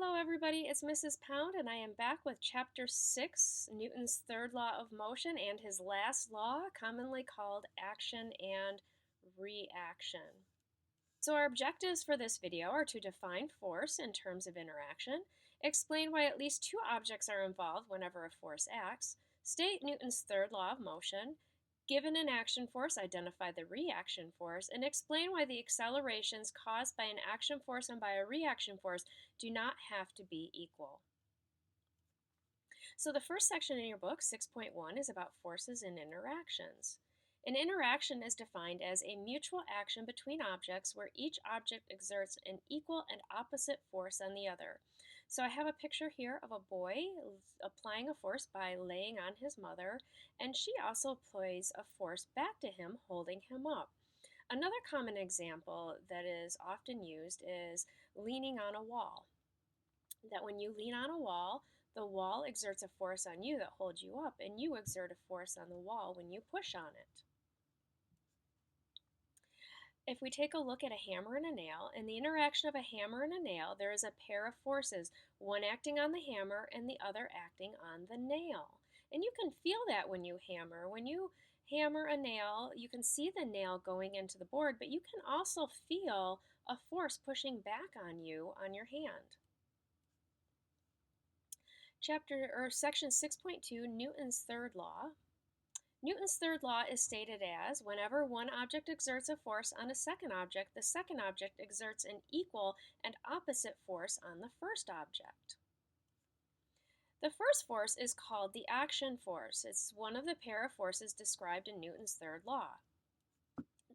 Hello everybody, it's Mrs. Pound and I am back with Chapter 6, Newton's third law of motion and his last law, commonly called action and reaction. So our objectives for this video are to define force in terms of interaction, explain why at least two objects are involved whenever a force acts, state Newton's third law of motion, given an action force, identify the reaction force, and explain why the accelerations caused by an action force and by a reaction force do not have to be equal. So the first section in your book, 6.1, is about forces and interactions. An interaction is defined as a mutual action between objects where each object exerts an equal and opposite force on the other. So I have a picture here of a boy applying a force by laying on his mother, and she also applies a force back to him, holding him up. Another common example that is often used is leaning on a wall. That when you lean on a wall, the wall exerts a force on you that holds you up, and you exert a force on the wall when you push on it. If we take a look at a hammer and a nail, in the interaction of a hammer and a nail, there is a pair of forces, one acting on the hammer and the other acting on the nail. And you can feel that when you hammer. When you hammer a nail, you can see the nail going into the board, but you can also feel a force pushing back on you on your hand. Section 6.2, Newton's third law. Newton's third law is stated as, whenever one object exerts a force on a second object, the second object exerts an equal and opposite force on the first object. The first force is called the action force. It's one of the pair of forces described in Newton's third law.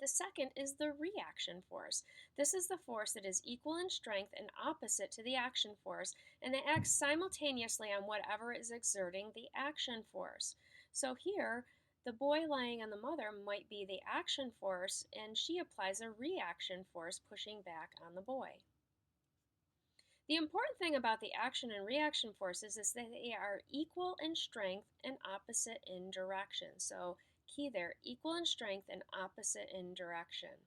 The second is the reaction force. This is the force that is equal in strength and opposite to the action force, and they act simultaneously on whatever is exerting the action force. So here, the boy lying on the mother might be the action force, and she applies a reaction force pushing back on the boy. The important thing about the action and reaction forces is that they are equal in strength and opposite in direction. So key there, equal in strength and opposite in direction.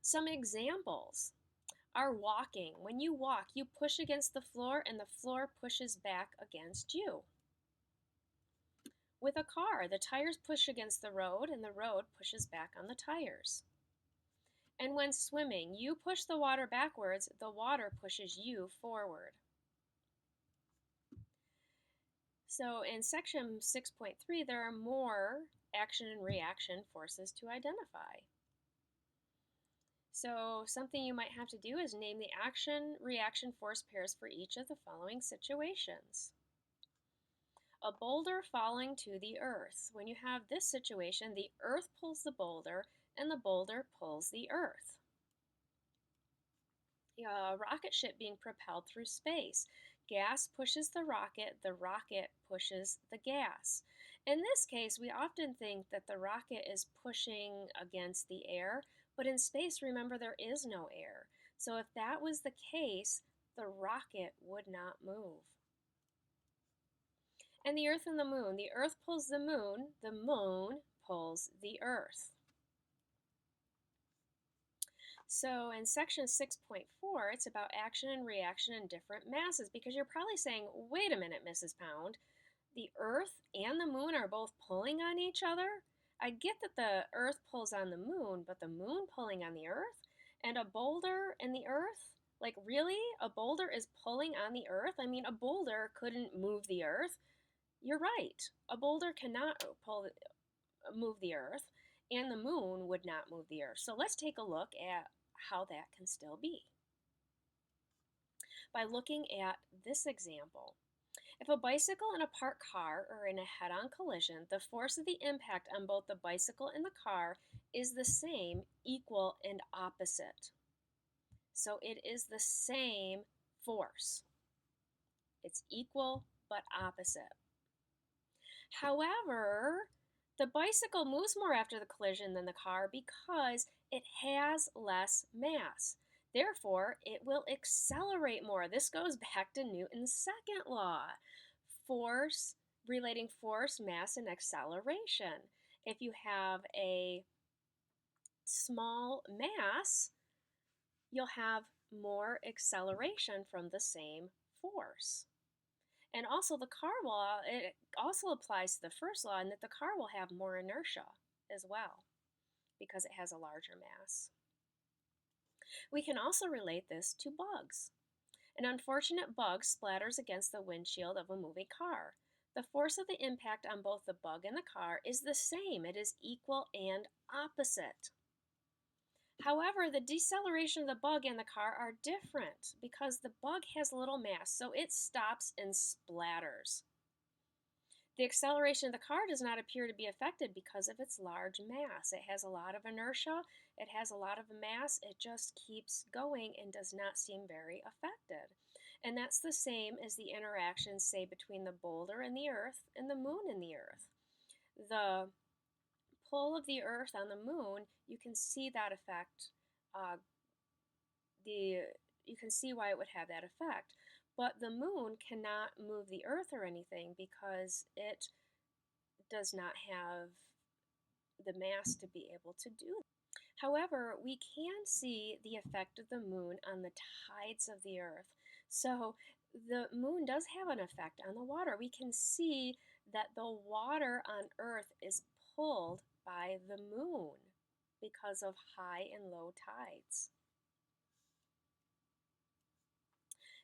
Some examples are walking. When you walk, you push against the floor and the floor pushes back against you. With a car, the tires push against the road and the road pushes back on the tires. And when swimming, you push the water backwards, the water pushes you forward. So in section 6.3, there are more action and reaction forces to identify. So something you might have to do is name the action-reaction force pairs for each of the following situations. A boulder falling to the earth. When you have this situation, the earth pulls the boulder and the boulder pulls the earth. A rocket ship being propelled through space. Gas pushes the rocket pushes the gas. In this case, we often think that the rocket is pushing against the air, but in space, remember, there is no air. So if that was the case, the rocket would not move. And the earth and the moon. The earth pulls the moon pulls the earth. So in section 6.4, it's about action and reaction in different masses, because you're probably saying, wait a minute, Mrs. Pound, the earth and the moon are both pulling on each other? I get that the earth pulls on the moon, but the moon pulling on the earth? And a boulder and the earth? Like, really? A boulder is pulling on the earth? I mean, a boulder couldn't move the earth. You're right. A boulder cannot move the earth, and the moon would not move the earth. So let's take a look at how that can still be. By looking at this example. If a bicycle and a parked car are in a head-on collision, the force of the impact on both the bicycle and the car is the same, equal, and opposite. So it is the same force. It's equal but opposite. However, the bicycle moves more after the collision than the car because it has less mass. Therefore, it will accelerate more. This goes back to Newton's second law. Force, relating force, mass, and acceleration. If you have a small mass, you'll have more acceleration from the same force. And also the car law, it also applies to the first law in that the car will have more inertia as well because it has a larger mass. We can also relate this to bugs. An unfortunate bug splatters against the windshield of a moving car. The force of the impact on both the bug and the car is the same. It is equal and opposite. However, the deceleration of the bug and the car are different because the bug has little mass, so it stops and splatters. The acceleration of the car does not appear to be affected because of its large mass. It has a lot of inertia, it has a lot of mass, it just keeps going and does not seem very affected. And that's the same as the interaction, say, between the boulder and the Earth and the moon and the Earth. The pull of the Earth on the moon, you can see that effect. You can see why it would have that effect. But the moon cannot move the Earth or anything because it does not have the mass to be able to do that. However, we can see the effect of the moon on the tides of the Earth. So the moon does have an effect on the water. We can see that the water on Earth is pulled by the moon because of high and low tides.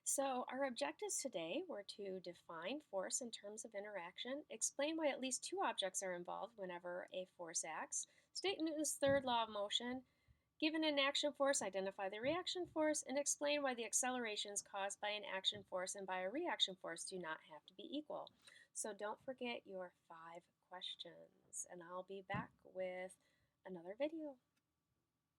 So our objectives today were to define force in terms of interaction, explain why at least two objects are involved whenever a force acts, state Newton's third law of motion, given an action force, identify the reaction force, and explain why the accelerations caused by an action force and by a reaction force do not have to be equal. So don't forget your 5 questions, and I'll be back with another video.